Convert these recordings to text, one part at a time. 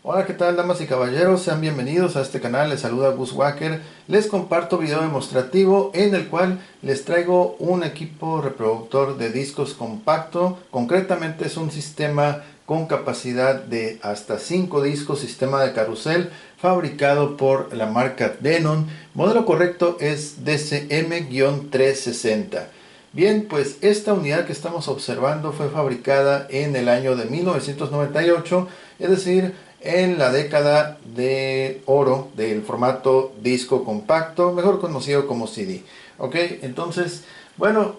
Hola, ¿qué tal, damas y caballeros? Sean bienvenidos a este canal. Les saluda Gus Wacker. Les comparto video demostrativo en el cual les traigo un equipo reproductor de discos compacto. Concretamente es un sistema con capacidad de hasta 5 discos, sistema de carrusel, fabricado por la marca Denon. Modelo correcto es DCM-360. Bien, pues esta unidad que estamos observando fue fabricada en el año de 1998, es decir, en la década de oro del formato disco compacto, mejor conocido como CD. Ok, entonces, bueno,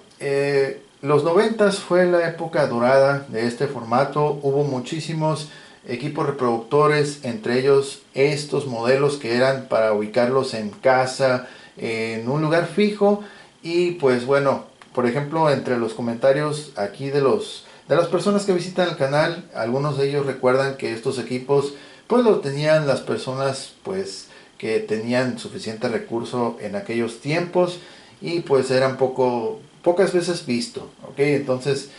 los 90 fue la época dorada de este formato. Hubo muchísimos equipos reproductores, entre ellos estos modelos que eran para ubicarlos en casa, en un lugar fijo. Y pues bueno, por ejemplo, entre los comentarios aquí de las personas que visitan el canal, algunos de ellos recuerdan que estos equipos pues los tenían las personas pues que tenían suficiente recurso en aquellos tiempos y pues eran pocas veces visto. Ok, entonces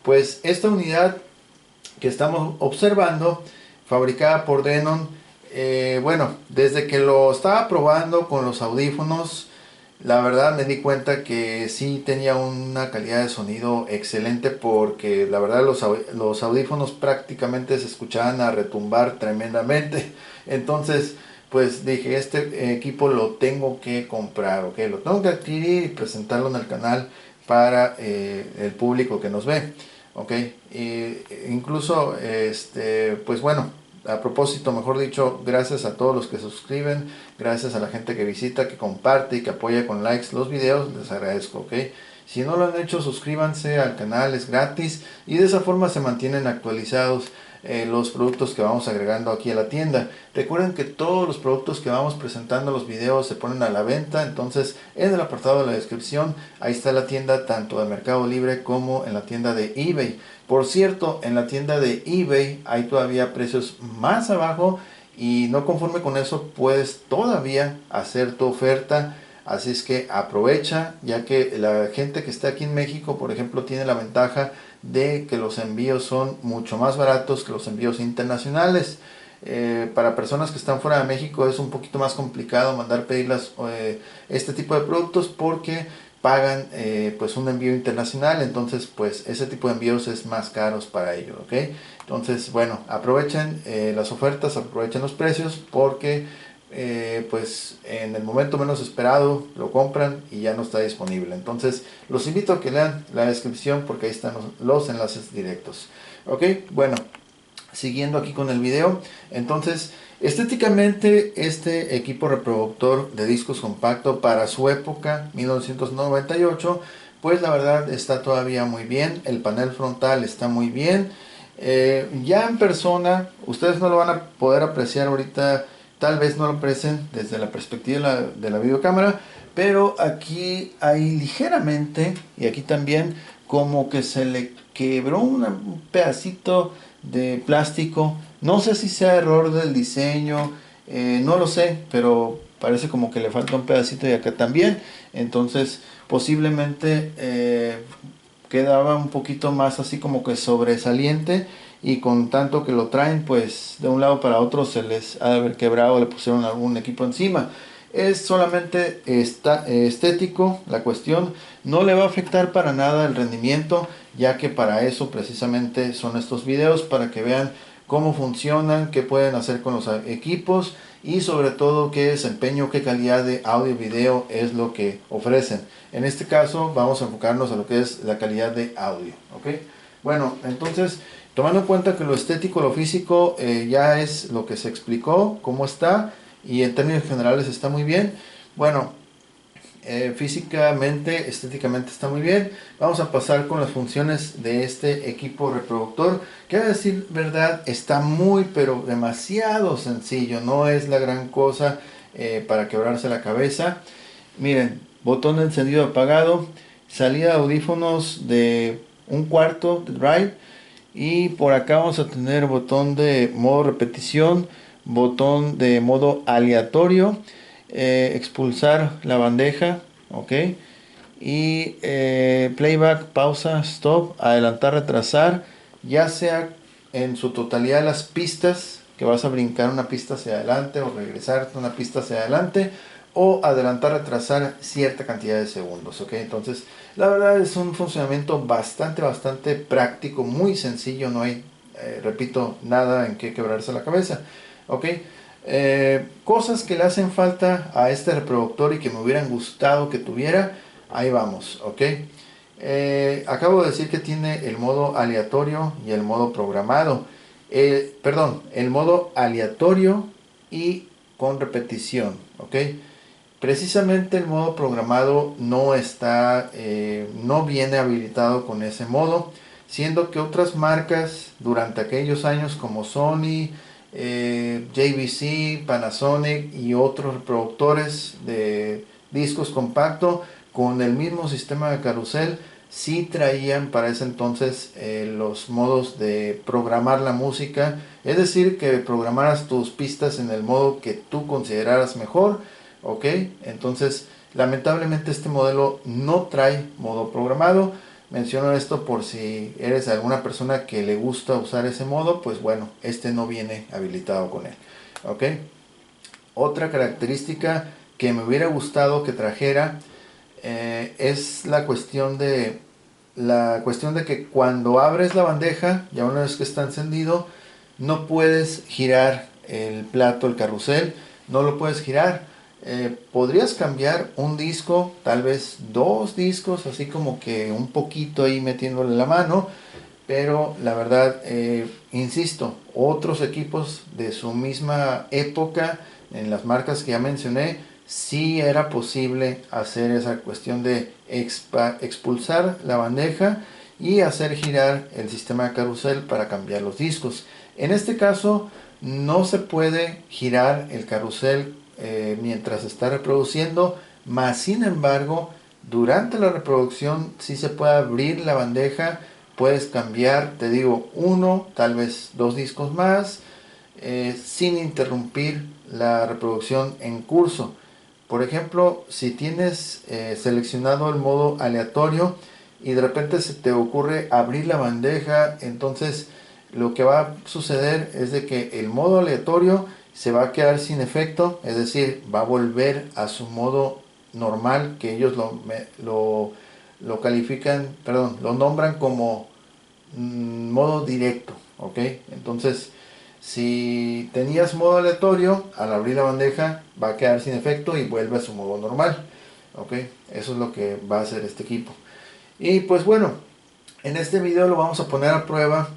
pues esta unidad que estamos observando, fabricada por Denon, bueno, desde que lo estaba probando con los audífonos, la verdad me di cuenta que sí tenía una calidad de sonido excelente, porque la verdad los audífonos prácticamente se escuchaban a retumbar tremendamente. Entonces pues dije, este equipo lo tengo que comprar, ok, lo tengo que adquirir y presentarlo en el canal para el público que nos ve. Ok, incluso, pues bueno, a propósito, mejor dicho, gracias a todos los que suscriben, gracias a la gente que visita, que comparte y que apoya con likes los videos, les agradezco, ok. Si no lo han hecho, suscríbanse al canal, es gratis y de esa forma se mantienen actualizados los productos que vamos agregando aquí a la tienda. Recuerden que todos los productos que vamos presentando, los videos, se ponen a la venta. Entonces en el apartado de la descripción ahí está la tienda tanto de Mercado Libre como en la tienda de eBay. Por cierto, en la tienda de eBay hay todavía precios más abajo, y no conforme con eso puedes todavía hacer tu oferta. Así es que aprovecha, ya que la gente que está aquí en México, por ejemplo, tiene la ventaja de que los envíos son mucho más baratos que los envíos internacionales. Para personas que están fuera de México es un poquito más complicado mandar este tipo de productos, porque pagan pues un envío internacional. Entonces pues ese tipo de envíos es más caros para ellos, ¿ok? Entonces bueno, aprovechen las ofertas, aprovechen los precios, porque pues en el momento menos esperado lo compran y ya no está disponible. Entonces los invito a que lean la descripción, porque ahí están los enlaces directos. Ok, bueno, siguiendo aquí con el video. Entonces estéticamente este equipo reproductor de discos compacto para su época 1998, pues la verdad está todavía muy bien. El panel frontal está muy bien. Ya en persona ustedes no lo van a poder apreciar ahorita, tal vez no lo aprecien desde la perspectiva de la videocámara, pero aquí hay ligeramente, y aquí también, como que se le quebró un pedacito de plástico. No sé si sea error del diseño, no lo sé, pero parece como que le falta un pedacito, y acá también. Entonces posiblemente quedaba un poquito más así como que sobresaliente, y con tanto que lo traen pues de un lado para otro se les ha de haber quebrado, le pusieron algún equipo encima. Es solamente estético la cuestión, no le va a afectar para nada el rendimiento, ya que para eso precisamente son estos videos, para que vean cómo funcionan, qué pueden hacer con los equipos, y sobre todo qué desempeño, qué calidad de audio y video es lo que ofrecen. En este caso vamos a enfocarnos a lo que es la calidad de audio, ¿ok? Bueno, entonces, tomando en cuenta que lo estético, lo físico, ya es lo que se explicó, cómo está, y en términos generales está muy bien. Bueno, físicamente, estéticamente está muy bien. Vamos a pasar con las funciones de este equipo reproductor, que a decir verdad está muy pero demasiado sencillo, no es la gran cosa para quebrarse la cabeza. Miren, botón de encendido apagado, salida de audífonos de un cuarto de drive, y por acá vamos a tener botón de modo repetición, botón de modo aleatorio, expulsar la bandeja, ok, y playback, pausa, stop, adelantar, retrasar, ya sea en su totalidad las pistas, que vas a brincar una pista hacia adelante o regresar una pista hacia adelante o adelantar, retrasar cierta cantidad de segundos, ¿ok? Entonces, la verdad es un funcionamiento bastante práctico, muy sencillo, no hay, repito, nada en que quebrarse la cabeza, ¿ok? Cosas que le hacen falta a este reproductor y que me hubieran gustado que tuviera, ahí vamos, ¿ok? Acabo de decir que tiene el modo aleatorio y el modo programado. Perdón, el modo aleatorio y con repetición, ¿ok? Precisamente el modo programado no está, no viene habilitado con ese modo, siendo que otras marcas durante aquellos años como Sony, JVC, Panasonic y otros reproductores de discos compacto con el mismo sistema de carrusel sí traían para ese entonces los modos de programar la música, es decir, que programaras tus pistas en el modo que tú consideraras mejor. Ok, entonces lamentablemente este modelo no trae modo programado. Menciono esto por si eres alguna persona que le gusta usar ese modo, pues bueno, este no viene habilitado con él. Ok, otra característica que me hubiera gustado que trajera es la cuestión de que cuando abres la bandeja, ya una vez que está encendido, no puedes girar el plato, el carrusel, no lo puedes girar. Podrías cambiar un disco, tal vez dos discos, así como que un poquito ahí metiéndole la mano, pero la verdad, insisto, otros equipos de su misma época, en las marcas que ya mencioné, sí era posible hacer esa cuestión de expulsar la bandeja y hacer girar el sistema de carrusel para cambiar los discos. En este caso no se puede girar el carrusel mientras está reproduciendo, más sin embargo durante la reproducción sí se puede abrir la bandeja, puedes cambiar, te digo, uno, tal vez dos discos más, sin interrumpir la reproducción en curso. Por ejemplo, si tienes seleccionado el modo aleatorio y de repente se te ocurre abrir la bandeja, entonces lo que va a suceder es de que el modo aleatorio se va a quedar sin efecto, es decir, va a volver a su modo normal, que ellos lo califican, perdón, lo nombran como modo directo, ¿ok? Entonces, si tenías modo aleatorio, al abrir la bandeja va a quedar sin efecto y vuelve a su modo normal, ¿ok? Eso es lo que va a hacer este equipo. Y pues bueno, en este video lo vamos a poner a prueba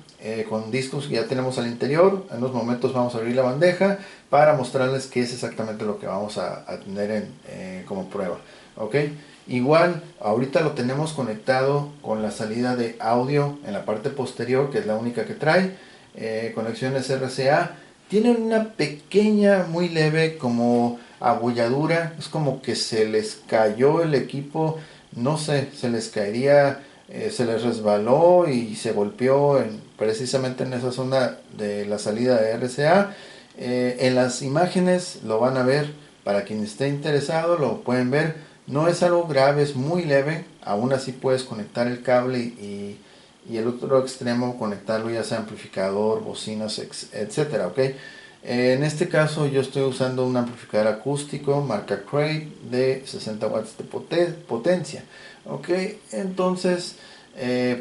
con discos que ya tenemos al interior. En unos momentos vamos a abrir la bandeja para mostrarles qué es exactamente lo que vamos a tener como prueba, ¿ok? Igual, ahorita lo tenemos conectado con la salida de audio en la parte posterior, que es la única que trae. Conexiones RCA. Tienen una pequeña, muy leve, como abulladura. Es como que se les cayó el equipo. No sé, se les caería, se les resbaló y se golpeó precisamente en esa zona de la salida de RCA. En las imágenes lo van a ver. Para quien esté interesado lo pueden ver. No es algo grave, es muy leve. Aún así puedes conectar el cable y el otro extremo conectarlo ya sea amplificador, bocinas, etcétera, ¿ok? En este caso yo estoy usando un amplificador acústico marca Crate de 60 watts de potencia, ¿ok? Entonces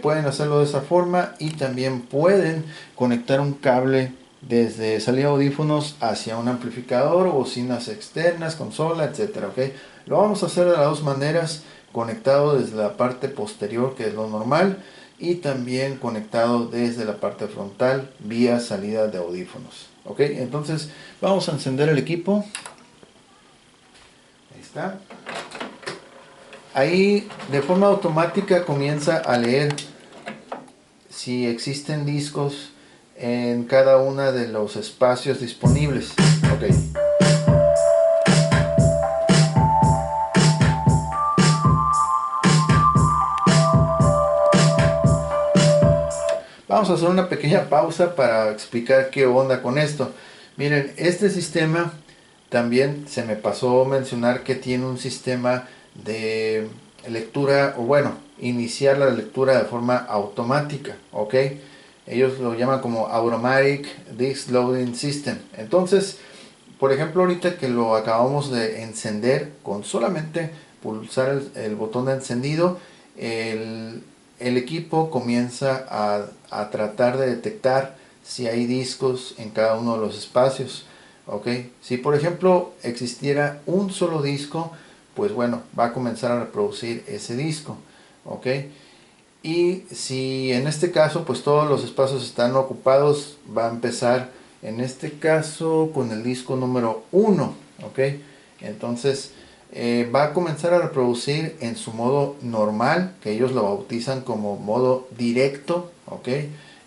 pueden hacerlo de esa forma y también pueden conectar un cable desde salida de audífonos hacia un amplificador, bocinas externas, consola, etcétera, ¿ok? Lo vamos a hacer de las dos maneras, conectado desde la parte posterior, que es lo normal, y también conectado desde la parte frontal vía salida de audífonos. Ok, entonces vamos a encender el equipo. Ahí está. Ahí de forma automática comienza a leer si existen discos en cada uno de los espacios disponibles. Ok. Vamos a hacer una pequeña pausa para explicar qué onda con esto. Miren, este sistema también se me pasó mencionar que tiene un sistema de lectura, o bueno, iniciar la lectura de forma automática, ¿ok? Ellos lo llaman como Automatic Disk Loading System. Entonces, por ejemplo, ahorita que lo acabamos de encender, con solamente pulsar el botón de encendido, el equipo comienza a tratar de detectar si hay discos en cada uno de los espacios. ¿Ok? Si por ejemplo existiera un solo disco, pues bueno, va a comenzar a reproducir ese disco. ¿Ok? Y si en este caso pues todos los espacios están ocupados, va a empezar en este caso con el disco número 1. ¿Ok? Entonces va a comenzar a reproducir en su modo normal, que ellos lo bautizan como modo directo. ¿Ok?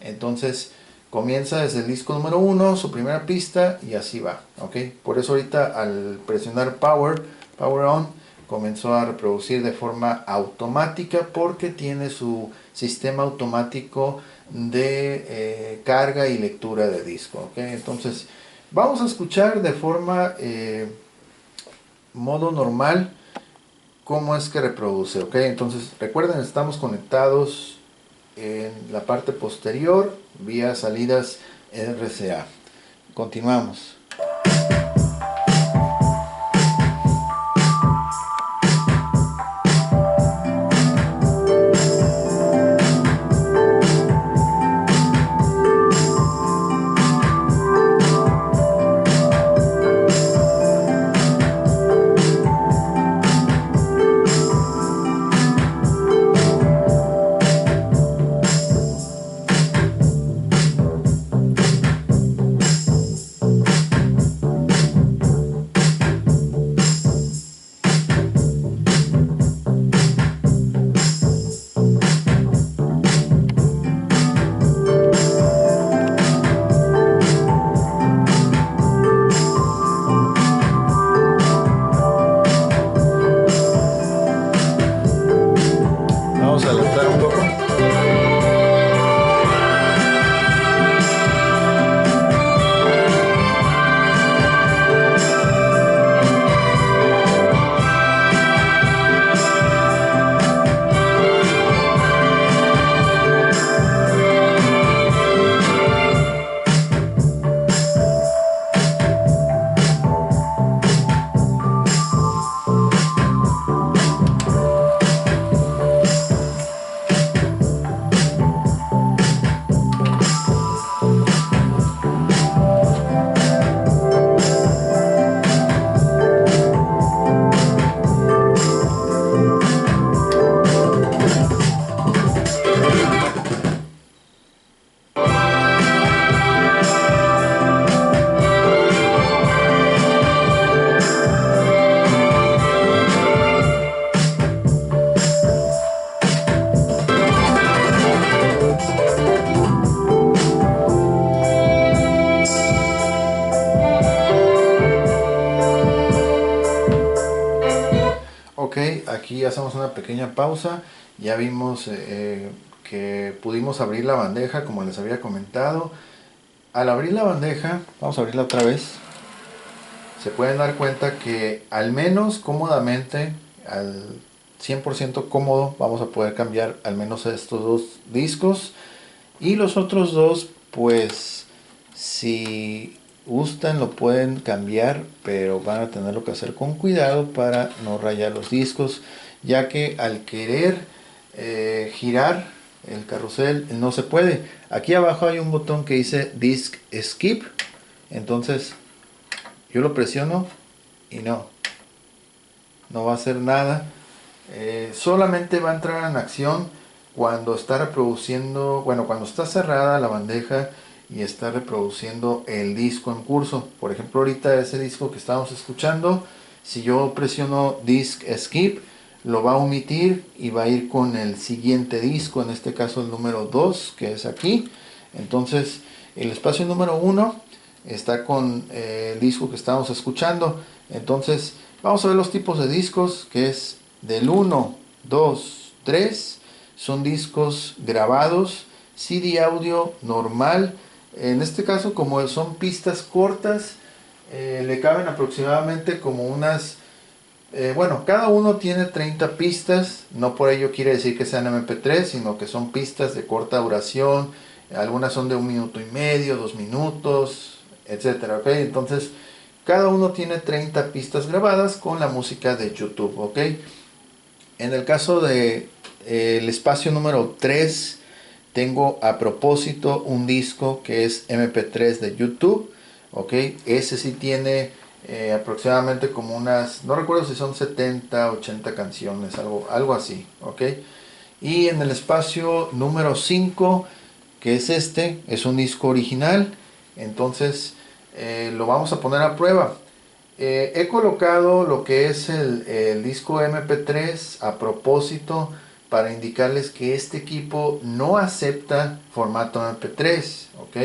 Entonces comienza desde el disco número 1, su primera pista, y así va. ¿Ok? Por eso ahorita al presionar Power On, comenzó a reproducir de forma automática porque tiene su sistema automático de carga y lectura de disco. ¿Okay? Entonces vamos a escuchar de forma modo normal cómo es que reproduce. ¿Okay? Entonces recuerden, estamos conectados en la parte posterior vía salidas RCA. Continuamos. Vamos a adelantar un poco. Ok, aquí hacemos una pequeña pausa. Ya vimos que pudimos abrir la bandeja como les había comentado. Al abrir la bandeja, vamos a abrirla otra vez. Se pueden dar cuenta que al menos cómodamente, al 100% cómodo, vamos a poder cambiar al menos estos dos discos. Y los otros dos, pues si gustan lo pueden cambiar, pero van a tenerlo que hacer con cuidado para no rayar los discos, ya que al querer girar el carrusel no se puede. Aquí abajo hay un botón que dice Disk Skip, entonces yo lo presiono y no va a hacer nada. Solamente va a entrar en acción cuando está reproduciendo, bueno, cuando está cerrada la bandeja y está reproduciendo el disco en curso. Por ejemplo, ahorita ese disco que estamos escuchando, si yo presiono Disk Skip, lo va a omitir y va a ir con el siguiente disco, en este caso el número 2, que es aquí. Entonces el espacio número 1 está con el disco que estamos escuchando. Entonces vamos a ver los tipos de discos, que es del 1, 2, 3. Son discos grabados, CD audio normal. En este caso, como son pistas cortas, le caben aproximadamente como unas bueno, cada uno tiene 30 pistas, no por ello quiere decir que sean MP3, sino que son pistas de corta duración algunas son de 1 minuto y medio, 2 minutos, etcétera, ¿ok? Entonces cada uno tiene 30 pistas grabadas con la música de YouTube, ¿ok? En el caso de el espacio número 3, tengo a propósito un disco que es MP3 de YouTube, ¿ok? Ese sí tiene aproximadamente como unas, no recuerdo si son 70, 80 canciones, algo así, ¿ok? Y en el espacio número 5, que es este, es un disco original, entonces lo vamos a poner a prueba. He colocado lo que es el disco MP3 a propósito para indicarles que este equipo no acepta formato MP3, ¿ok?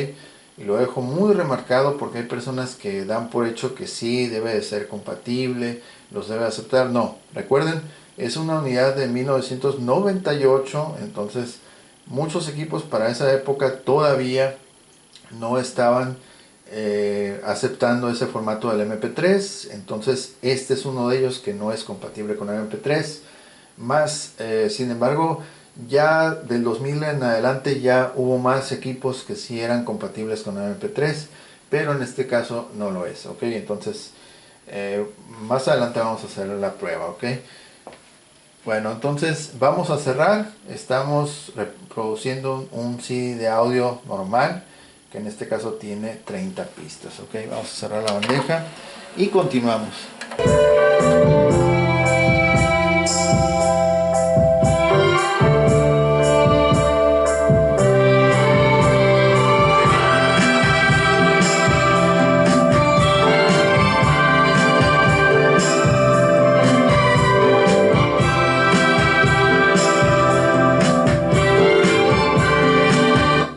Y lo dejo muy remarcado porque hay personas que dan por hecho que sí, debe de ser compatible, los debe aceptar. No, recuerden, es una unidad de 1998, entonces muchos equipos para esa época todavía no estaban aceptando ese formato del MP3, entonces este es uno de ellos que no es compatible con el MP3, más sin embargo ya del 2000 en adelante ya hubo más equipos que sí eran compatibles con el MP3, pero en este caso no lo es, ok, entonces más adelante vamos a hacer la prueba, ok. Bueno, entonces vamos a cerrar. Estamos reproduciendo un CD de audio normal, que en este caso tiene 30 pistas. Ok, vamos a cerrar la bandeja y continuamos.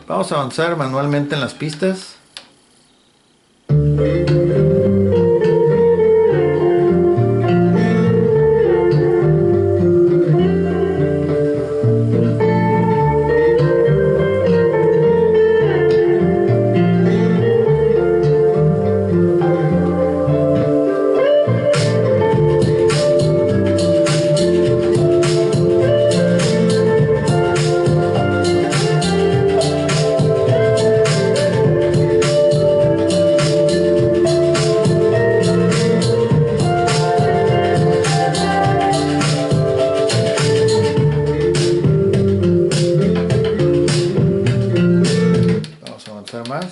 Vamos a avanzar manualmente en las pistas. Vamos a avanzar más.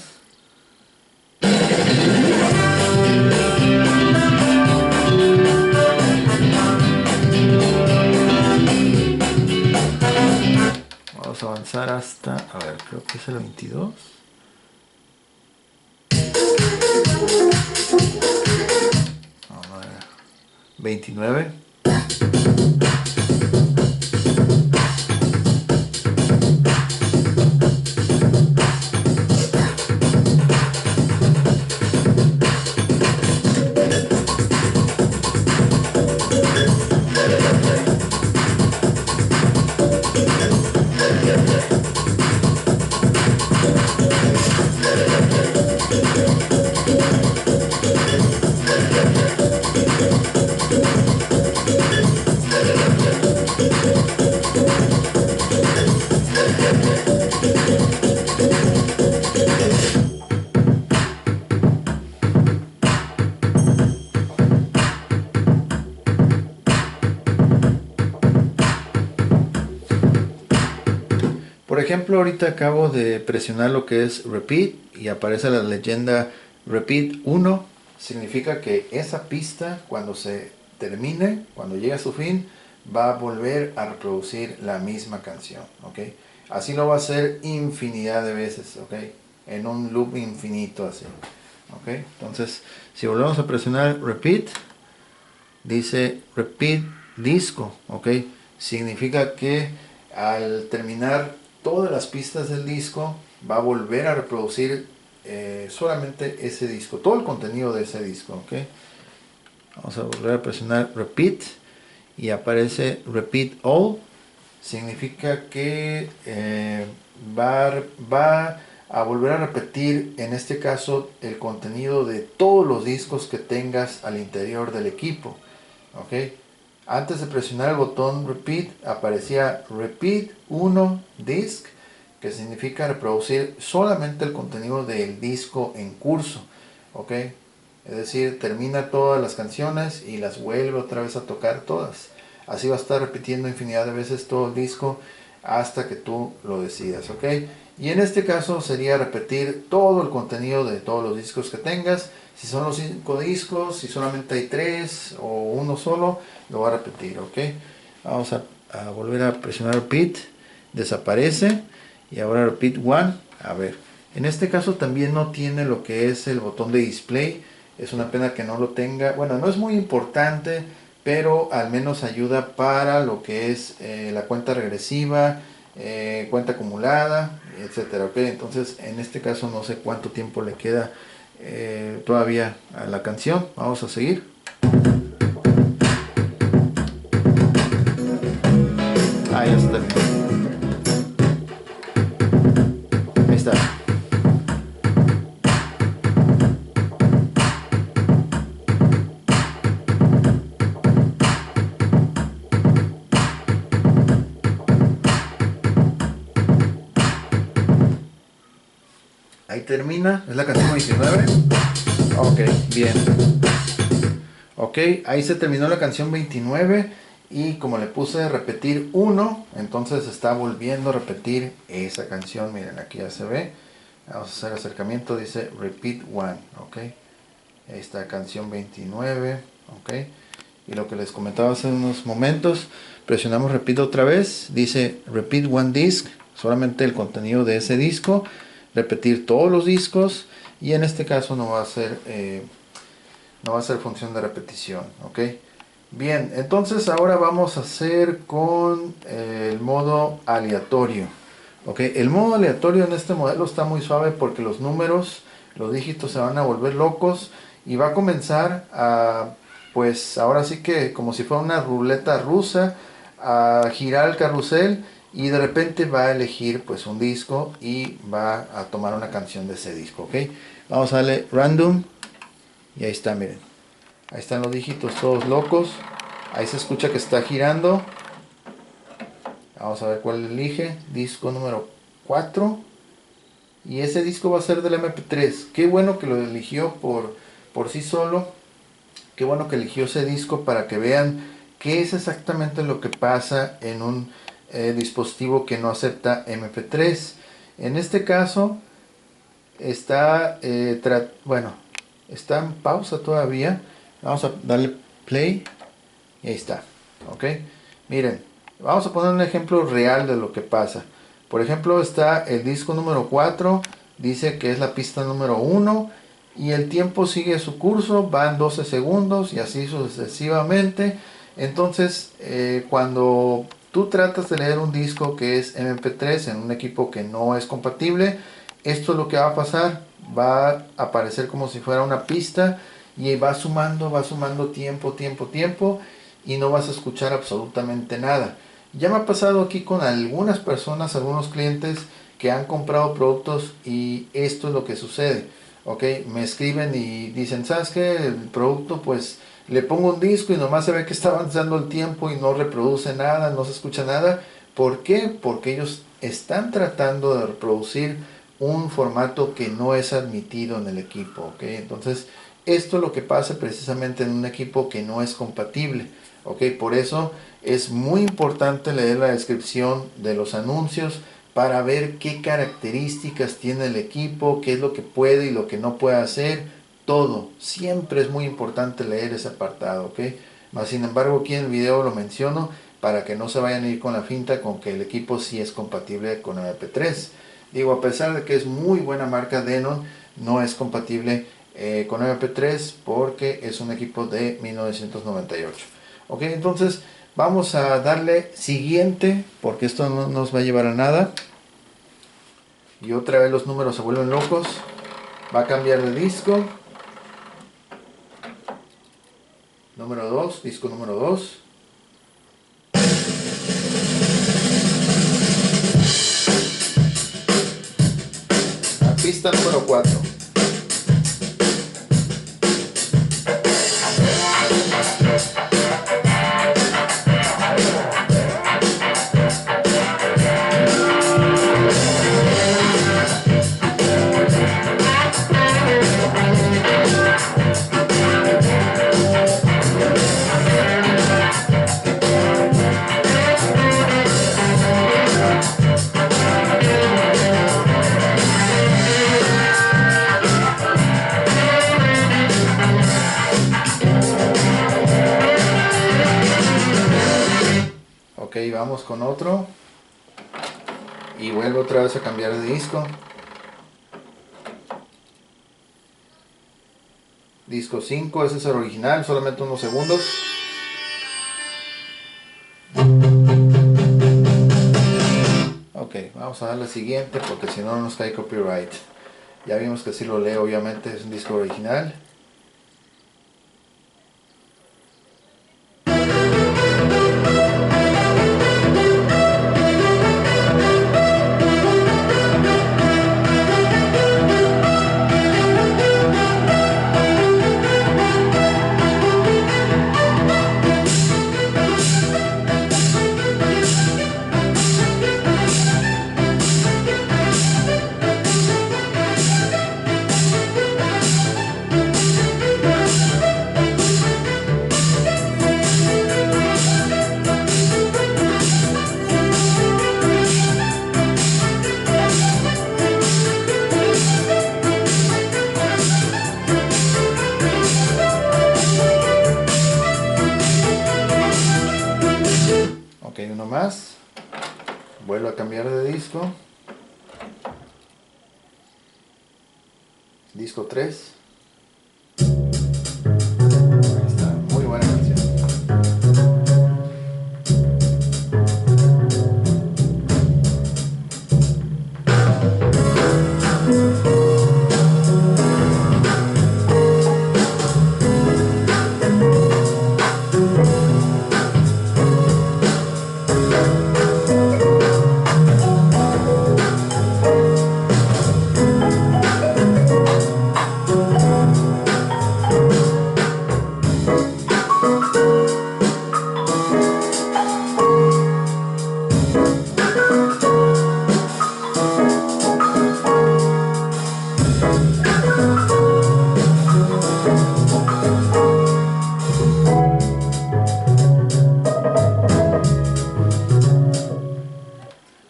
Vamos a avanzar hasta, a ver, creo que es el 22. Vamos a ver, 29. Por ejemplo, ahorita acabo de presionar lo que es repeat y aparece la leyenda repeat 1. Significa que esa pista, cuando se termine, cuando llegue a su fin, va a volver a reproducir la misma canción, ¿ok? Así lo va a hacer infinidad de veces, ¿ok? En un loop infinito así, ¿ok? Entonces, si volvemos a presionar repeat, dice repeat disco, ¿ok? Significa que al terminar todas las pistas del disco va a volver a reproducir solamente ese disco, todo el contenido de ese disco, ¿ok? Vamos a volver a presionar repeat y aparece repeat all. Significa que va a volver a repetir, en este caso, el contenido de todos los discos que tengas al interior del equipo, ¿ok? Antes de presionar el botón repeat aparecía repeat 1 disc, que significa reproducir solamente el contenido del disco en curso, ¿ok? Es decir, termina todas las canciones y las vuelve otra vez a tocar todas. Así va a estar repitiendo infinidad de veces todo el disco hasta que tú lo decidas, ¿ok? Y en este caso sería repetir todo el contenido de todos los discos que tengas. Si son los 5 discos, si solamente hay 3 o uno solo, lo va a repetir, ¿ok? Vamos a volver a presionar repeat, desaparece, y ahora repeat one. A ver, en este caso también no tiene lo que es el botón de display. Es una pena que no lo tenga. Bueno, no es muy importante, pero al menos ayuda para lo que es la cuenta regresiva, cuenta acumulada, etcétera. ¿Ok? Entonces, en este caso no sé cuánto tiempo le queda todavía a la canción. Vamos a seguir. Ah, ya se terminó. Ahí está. Ahí termina, es la canción 29. Ok, bien. Ok, ahí se terminó la canción 29 y como le puse repetir 1, entonces está volviendo a repetir esa canción. Miren, aquí ya se ve. Vamos a hacer acercamiento, dice repeat 1, ok. Esta canción 29, ok. Y lo que les comentaba hace unos momentos, presionamos repeat otra vez, dice repeat one disc, solamente el contenido de ese disco, repetir todos los discos, y en este caso no va a ser función de repetición, ok. Bien, entonces ahora vamos a hacer con el modo aleatorio, ok. El modo aleatorio en este modelo está muy suave porque los números, los dígitos se van a volver locos y va a comenzar a, pues ahora sí que como si fuera una ruleta rusa, a girar el carrusel y de repente va a elegir pues un disco y va a tomar una canción de ese disco, ok. Vamos a darle random y ahí está, miren, ahí están los dígitos todos locos, ahí se escucha que está girando. Vamos a ver cuál elige, disco número 4, y ese disco va a ser del MP3. Qué bueno que lo eligió por sí solo, qué bueno que eligió ese disco para que vean qué es exactamente lo que pasa en un dispositivo que no acepta MP3. En este caso está está en pausa todavía. Vamos a darle play y ahí está, ok. Miren, vamos a poner un ejemplo real de lo que pasa. Por ejemplo, está el disco número 4, dice que es la pista número 1 y el tiempo sigue su curso, van 12 segundos y así sucesivamente. Entonces, cuando tú tratas de leer un disco que es MP3 en un equipo que no es compatible, esto es lo que va a pasar, va a aparecer como si fuera una pista y va sumando tiempo y no vas a escuchar absolutamente nada. Ya me ha pasado aquí con algunas personas, algunos clientes que han comprado productos y esto es lo que sucede, ok. Me escriben y dicen, ¿sabes qué? El producto, pues le pongo un disco y nomás se ve que está avanzando el tiempo y no reproduce nada, no se escucha nada. ¿Por qué? Porque ellos están tratando de reproducir un formato que no es admitido en el equipo, ok. Entonces esto es lo que pasa precisamente en un equipo que no es compatible, ok. Por eso es muy importante leer la descripción de los anuncios para ver qué características tiene el equipo, qué es lo que puede y lo que no puede hacer. Todo, siempre es muy importante leer ese apartado, ok. Mas sin embargo aquí en el video lo menciono para que no se vayan a ir con la finta con que el equipo sí es compatible con MP3. Digo, a pesar de que es muy buena marca Denon, no es compatible con MP3 porque es un equipo de 1998. Ok, entonces vamos a darle siguiente porque esto no nos va a llevar a nada. Y otra vez los números se vuelven locos. Va a cambiar de disco. Número 2, disco número 2. Pista número 4. vamos con otro. Y vuelvo otra vez a cambiar de disco. Disco 5, ese es el original, solamente unos segundos. Ok, vamos a darle al siguiente porque si no nos cae copyright. Ya vimos que si lo leo, obviamente es un disco original. Ok, uno más. Vuelvo a cambiar de disco. Disco 3. Ahí está, muy buena canción.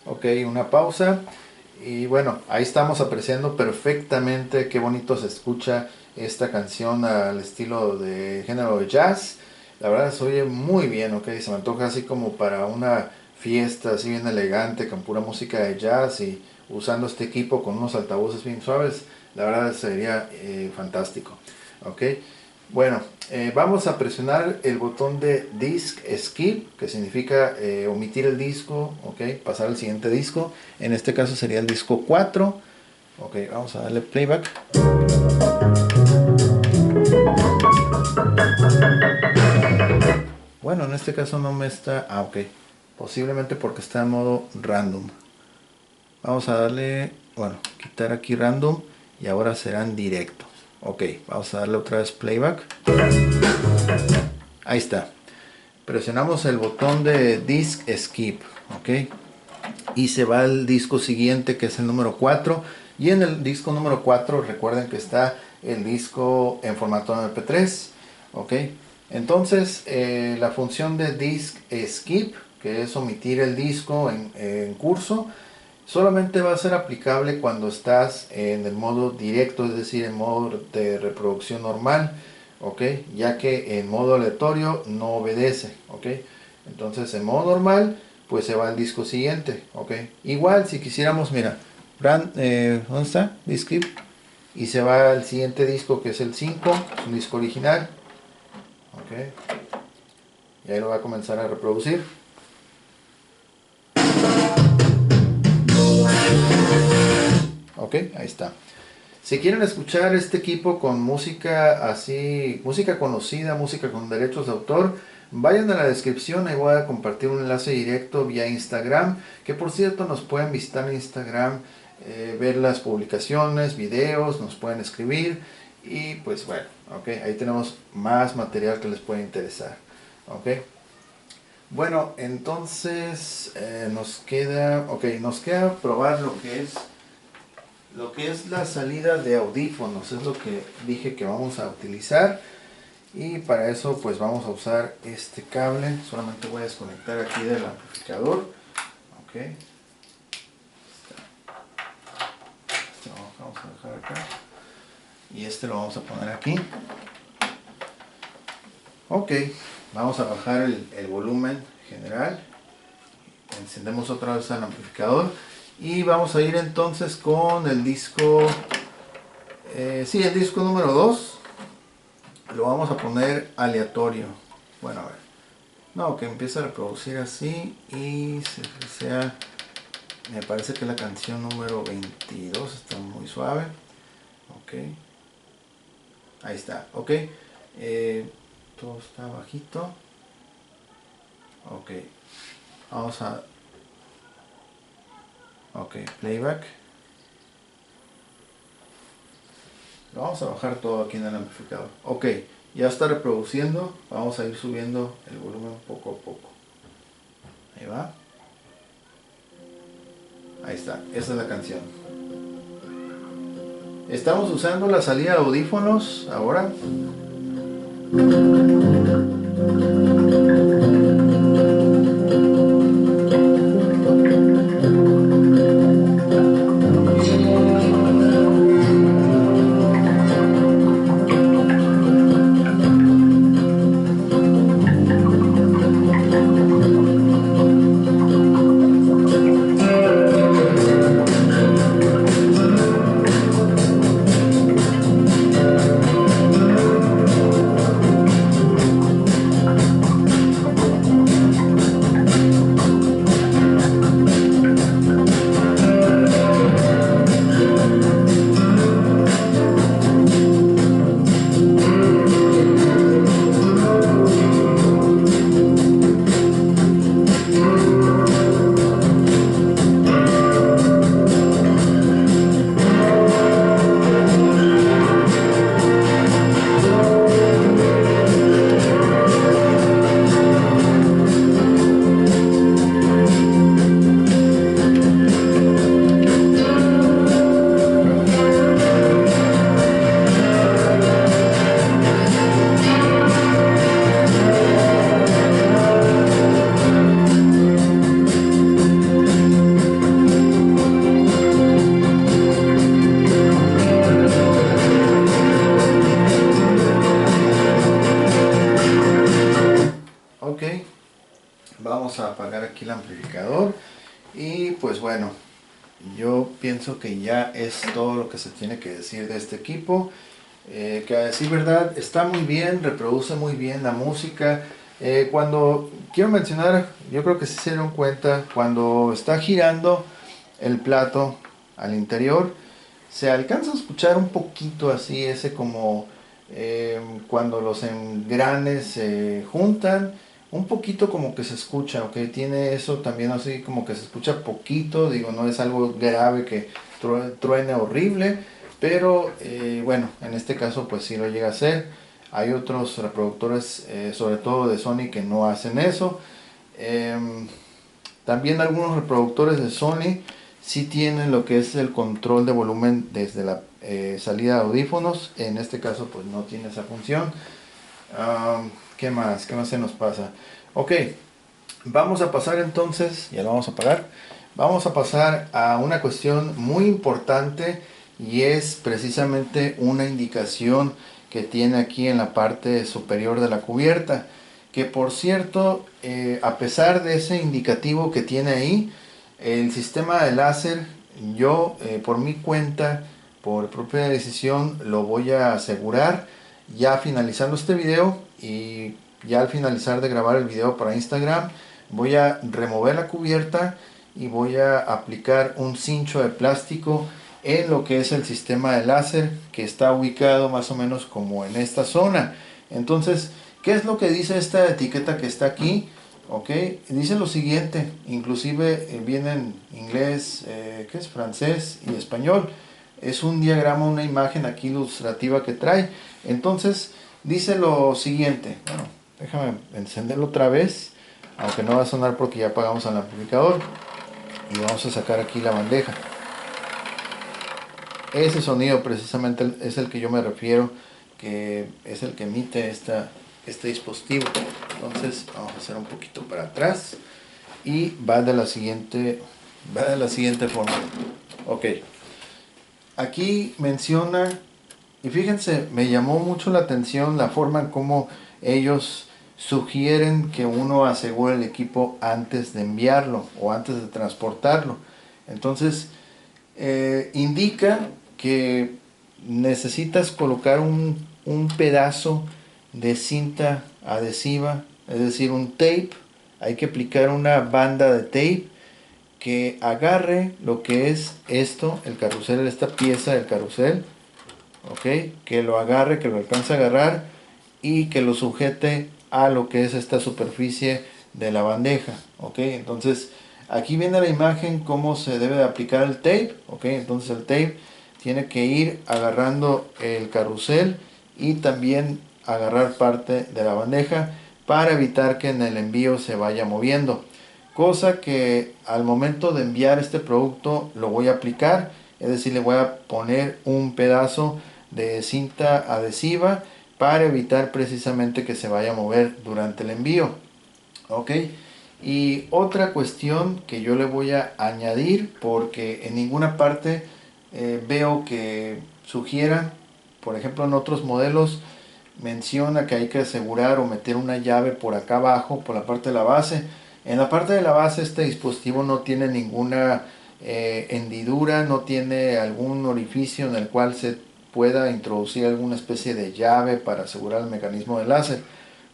Ok, una pausa. Y bueno, ahí estamos apreciando perfectamente qué bonito se escucha esta canción al estilo de género de jazz. La verdad se oye muy bien, ok, se me antoja así como para una fiesta así bien elegante con pura música de jazz y usando este equipo con unos altavoces bien suaves. La verdad sería fantástico, ok. Bueno, vamos a presionar el botón de Disc Skip, que significa omitir el disco, ok, pasar al siguiente disco. En este caso sería el disco 4. Ok, vamos a darle playback. Bueno, en este caso no me está... Ah, ok. Posiblemente porque está en modo random. Vamos a darle... Bueno, quitar aquí random y ahora serán directos. Ok, vamos a darle otra vez playback. Ahí está. Presionamos el botón de Disc Skip, ok, y se va al disco siguiente, que es el número 4. Y en el disco número 4 recuerden que está el disco en formato MP3, ok. Entonces la función de Disc Skip, que es omitir el disco en curso, solamente va a ser aplicable cuando estás en el modo directo, es decir, en modo de reproducción normal, ok, ya que en modo aleatorio no obedece, ok. Entonces en modo normal pues se va al disco siguiente, ok. Igual si quisiéramos, mira, ¿dónde está? Disc skip, y se va al siguiente disco, que es el 5, es un disco original, ok, y ahí lo va a comenzar a reproducir. Ok, ahí está. Si quieren escuchar este equipo con música así, música conocida, música con derechos de autor, vayan a la descripción, ahí voy a compartir un enlace directo vía Instagram, que por cierto nos pueden visitar en Instagram, ver las publicaciones, videos, nos pueden escribir y pues bueno, ok, ahí tenemos más material que les puede interesar, ok. Bueno, entonces nos queda probar lo que es la salida de audífonos, es lo que dije que vamos a utilizar, y para eso pues vamos a usar este cable. Solamente voy a desconectar aquí del amplificador, ok, este lo vamos a dejar acá y este lo vamos a poner aquí, ok. Vamos a bajar el volumen general, encendemos otra vez el amplificador y vamos a ir entonces con el disco, sí, el disco número 2. Lo vamos a poner aleatorio. Bueno, a ver. No, que empiece a reproducir así y sea, me parece que la canción número 22 está muy suave. Ok. Ahí está, ok. Todo está bajito. Ok. Vamos a... Ok, playback. Lo vamos a bajar todo aquí en el amplificador. Ok, ya está reproduciendo. Vamos a ir subiendo el volumen poco a poco. Ahí va. Ahí está, esa es la canción. Estamos usando la salida de audífonos ahora. Ok, vamos a apagar aquí el amplificador y pues bueno, yo pienso que ya es todo lo que se tiene que decir de este equipo. Que a decir verdad está muy bien, reproduce muy bien la música. Cuando quiero mencionar, yo creo que sí se dieron cuenta, cuando está girando el plato al interior, se alcanza a escuchar un poquito así, ese como cuando los engranes se juntan, un poquito como que se escucha, ok, tiene eso también así como que se escucha poquito, digo, no es algo grave que truene horrible, pero bueno, en este caso pues sí lo llega a hacer. Hay otros reproductores, sobre todo de Sony, que no hacen eso. También algunos reproductores de Sony sí tienen lo que es el control de volumen desde la salida de audífonos. En este caso pues no tiene esa función. ¿Qué más? ¿Qué más se nos pasa? Ok, vamos a pasar entonces, ya lo vamos a apagar. Vamos a pasar a una cuestión muy importante y es precisamente una indicación que tiene aquí en la parte superior de la cubierta. Que por cierto, a pesar de ese indicativo que tiene ahí, el sistema de láser, yo por mi cuenta, por propia decisión, lo voy a asegurar ya finalizando este video. Y ya al finalizar de grabar el video para Instagram, voy a remover la cubierta y voy a aplicar un cincho de plástico en lo que es el sistema de láser, que está ubicado más o menos como en esta zona. Entonces, ¿qué es lo que dice esta etiqueta que está aquí? Ok, dice lo siguiente, inclusive viene en inglés, ¿qué es? Francés y español. Es un diagrama, una imagen aquí ilustrativa que trae. Entonces dice lo siguiente. Bueno, déjame encenderlo otra vez, aunque no va a sonar porque ya apagamos el amplificador. Y vamos a sacar aquí la bandeja. Ese sonido precisamente es el que yo me refiero, que es el que emite este dispositivo. Entonces vamos a hacer un poquito para atrás y va de la siguiente forma. Ok, aquí menciona, y fíjense, me llamó mucho la atención la forma en cómo ellos sugieren que uno asegure el equipo antes de enviarlo o antes de transportarlo. Entonces indica que necesitas colocar un pedazo de cinta adhesiva, es decir, un tape. Hay que aplicar una banda de tape que agarre lo que es esto, el carrusel, esta pieza del carrusel, ok, que lo agarre, que lo alcance a agarrar y que lo sujete a lo que es esta superficie de la bandeja, ok. Entonces aquí viene la imagen cómo se debe de aplicar el tape, ok. Entonces el tape tiene que ir agarrando el carrusel y también agarrar parte de la bandeja para evitar que en el envío se vaya moviendo, cosa que al momento de enviar este producto lo voy a aplicar, es decir, le voy a poner un pedazo de cinta adhesiva para evitar precisamente que se vaya a mover durante el envío, ok. Y otra cuestión que yo le voy a añadir, porque en ninguna parte veo que sugieran, por ejemplo en otros modelos menciona que hay que asegurar o meter una llave por acá abajo, por la parte de la base. En la parte de la base este dispositivo no tiene ninguna hendidura, no tiene algún orificio en el cual se pueda introducir alguna especie de llave para asegurar el mecanismo de láser.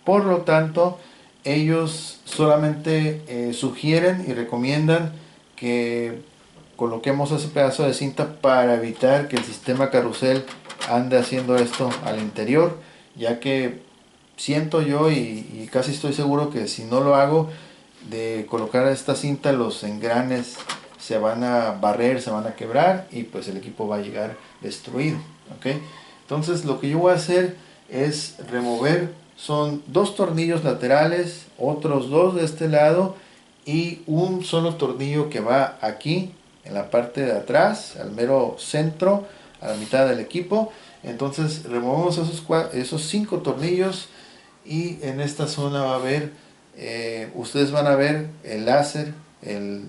Por lo tanto, ellos solamente sugieren y recomiendan que coloquemos ese pedazo de cinta para evitar que el sistema carrusel ande haciendo esto al interior, ya que siento yo y casi estoy seguro que si no lo hago de colocar esta cinta, los engranes se van a barrer, se van a quebrar y pues el equipo va a llegar destruido, ¿ok? Entonces lo que yo voy a hacer es remover, son dos tornillos laterales, otros dos de este lado y un solo tornillo que va aquí en la parte de atrás, al mero centro, a la mitad del equipo. Entonces removemos esos 5 tornillos y en esta zona va a haber, ustedes van a ver el láser, el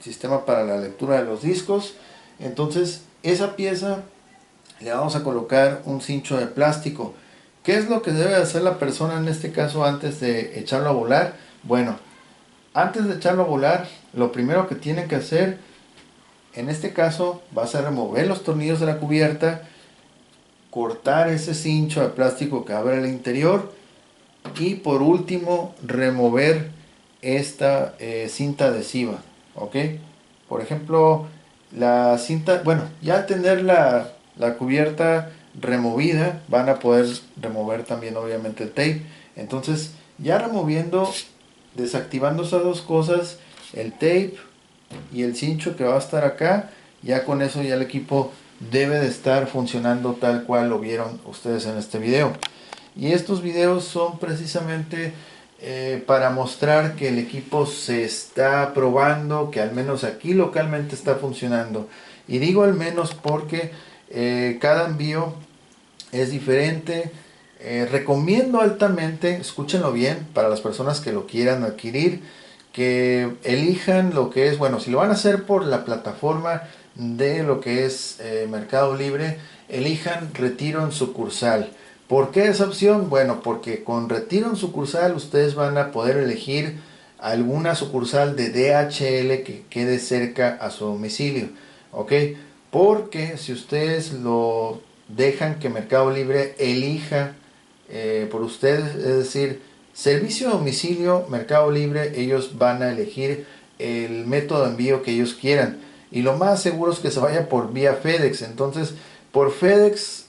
sistema para la lectura de los discos. Entonces esa pieza le vamos a colocar un cincho de plástico. ¿Qué es lo que debe hacer la persona en este caso antes de echarlo a volar? Bueno, antes de echarlo a volar, lo primero que tienen que hacer, en este caso, vas a remover los tornillos de la cubierta, cortar ese cincho de plástico que abre el interior y por último remover esta cinta adhesiva, ok. Por ejemplo, la cinta, bueno, ya al tener la cubierta removida van a poder remover también obviamente el tape. Entonces ya removiendo, desactivando esas dos cosas, el tape y el cincho que va a estar acá, ya con eso ya el equipo debe de estar funcionando tal cual lo vieron ustedes en este video. Y estos videos son precisamente para mostrar que el equipo se está probando, que al menos aquí localmente está funcionando. Y digo al menos porque cada envío es diferente. Recomiendo altamente, escúchenlo bien, para las personas que lo quieran adquirir, que elijan lo que es, bueno, si lo van a hacer por la plataforma de lo que es Mercado Libre, elijan retiro en sucursal. ¿Por qué esa opción? Bueno, porque con retiro en sucursal ustedes van a poder elegir alguna sucursal de DHL que quede cerca a su domicilio, ¿ok? Porque si ustedes lo dejan que Mercado Libre elija por ustedes, es decir, servicio a domicilio, Mercado Libre, ellos van a elegir el método de envío que ellos quieran. Y lo más seguro es que se vaya por vía FedEx. Entonces, por FedEx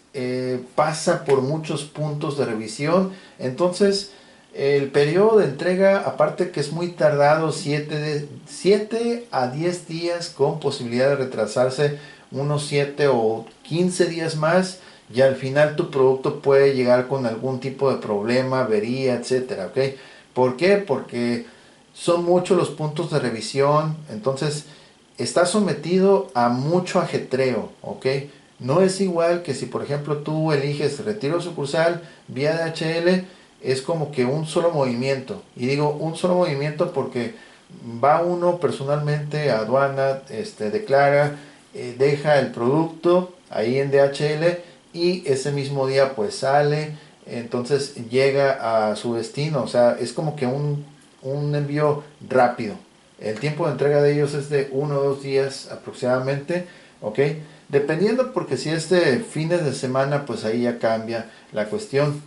pasa por muchos puntos de revisión. Entonces, el periodo de entrega, aparte que es muy tardado, 7 a 10 días con posibilidad de retrasarse unos 7 o 15 días más. Y al final tu producto puede llegar con algún tipo de problema, avería, etcétera, ¿ok? ¿Por qué? Porque son muchos los puntos de revisión, entonces está sometido a mucho ajetreo, ¿ok? No es igual que si por ejemplo tú eliges retiro sucursal vía DHL, es como que un solo movimiento, y digo un solo movimiento porque va uno personalmente a aduana, declara, deja el producto ahí en DHL y ese mismo día pues sale, entonces llega a su destino. O sea, es como que un envío rápido. El tiempo de entrega de ellos es de 1 o 2 días aproximadamente, ¿ok? Dependiendo, porque si es de fines de semana, pues ahí ya cambia la cuestión.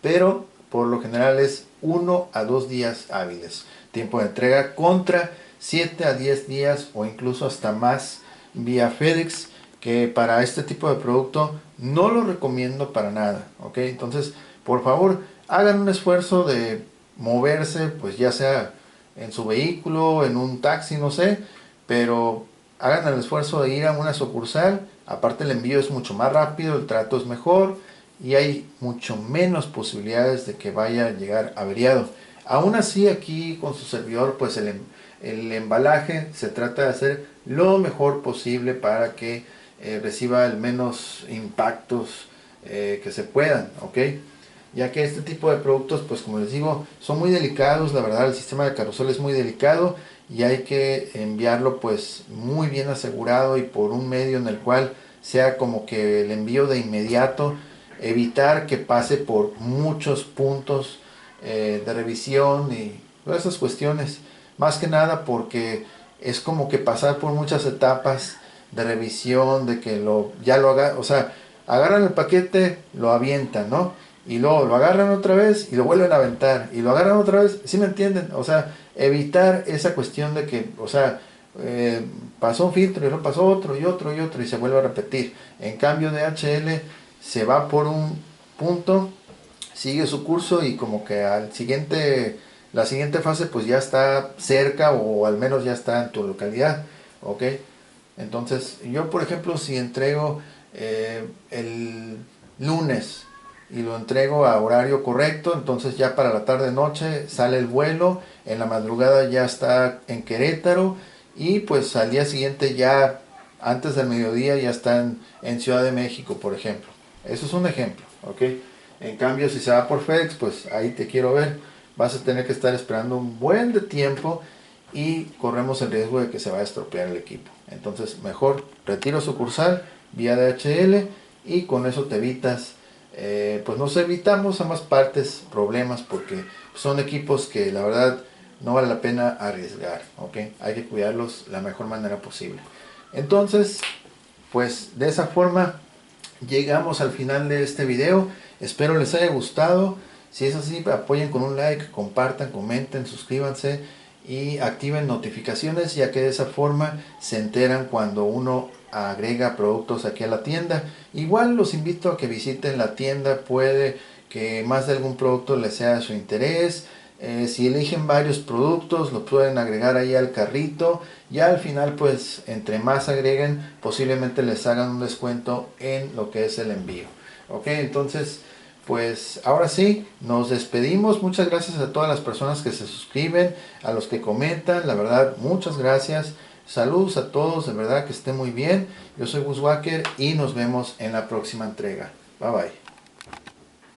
Pero por lo general es 1 a 2 días hábiles. Tiempo de entrega contra 7 a 10 días o incluso hasta más vía FedEx, que para este tipo de producto no lo recomiendo para nada, ¿ok? Entonces, por favor, hagan un esfuerzo de moverse, pues ya sea en su vehículo, en un taxi, no sé, pero hagan el esfuerzo de ir a una sucursal. Aparte, el envío es mucho más rápido, el trato es mejor y hay mucho menos posibilidades de que vaya a llegar averiado. Aún así, aquí con su servidor, pues el embalaje se trata de hacer lo mejor posible para que reciba el menos impactos que se puedan, ¿ok? Ya que este tipo de productos, pues como les digo, son muy delicados. La verdad, el sistema de carrusel es muy delicado y hay que enviarlo pues muy bien asegurado y por un medio en el cual sea como que el envío de inmediato, evitar que pase por muchos puntos de revisión y todas esas cuestiones. Más que nada porque es como que pasar por muchas etapas de revisión, de que ya lo haga, o sea, agarran el paquete, lo avientan, ¿no? Y luego lo agarran otra vez y lo vuelven a aventar y lo agarran otra vez, ¿sí me entienden? O sea, evitar esa cuestión de que, o sea, pasó un filtro y luego pasó otro y otro y otro y se vuelve a repetir. En cambio, DHL se va por un punto, sigue su curso y como que la siguiente fase pues ya está cerca o al menos ya está en tu localidad, ¿ok? Entonces, yo por ejemplo, si entrego el lunes y lo entrego a horario correcto, entonces ya para la tarde noche sale el vuelo, en la madrugada ya está en Querétaro y pues al día siguiente ya antes del mediodía ya están en Ciudad de México, por ejemplo. Eso es un ejemplo, ¿ok? En cambio, si se va por FedEx, pues ahí te quiero ver. Vas a tener que estar esperando un buen de tiempo y corremos el riesgo de que se va a estropear el equipo. Entonces, mejor retiro sucursal vía DHL y con eso te evitas, pues nos evitamos ambas partes problemas porque son equipos que la verdad no vale la pena arriesgar, ¿ok? Hay que cuidarlos la mejor manera posible. Entonces, pues de esa forma llegamos al final de este video. Espero les haya gustado. Si es así, apoyen con un like, compartan, comenten, suscríbanse y activen notificaciones, ya que de esa forma se enteran cuando uno agrega productos aquí a la tienda. Igual los invito a que visiten la tienda, puede que más de algún producto les sea de su interés. Si eligen varios productos, lo pueden agregar ahí al carrito. Ya al final, pues entre más agreguen, posiblemente les hagan un descuento en lo que es el envío. Ok, entonces pues ahora sí, nos despedimos. Muchas gracias a todas las personas que se suscriben, a los que comentan, la verdad, muchas gracias. Saludos a todos, de verdad que estén muy bien. Yo soy Gus Walker y nos vemos en la próxima entrega. Bye bye.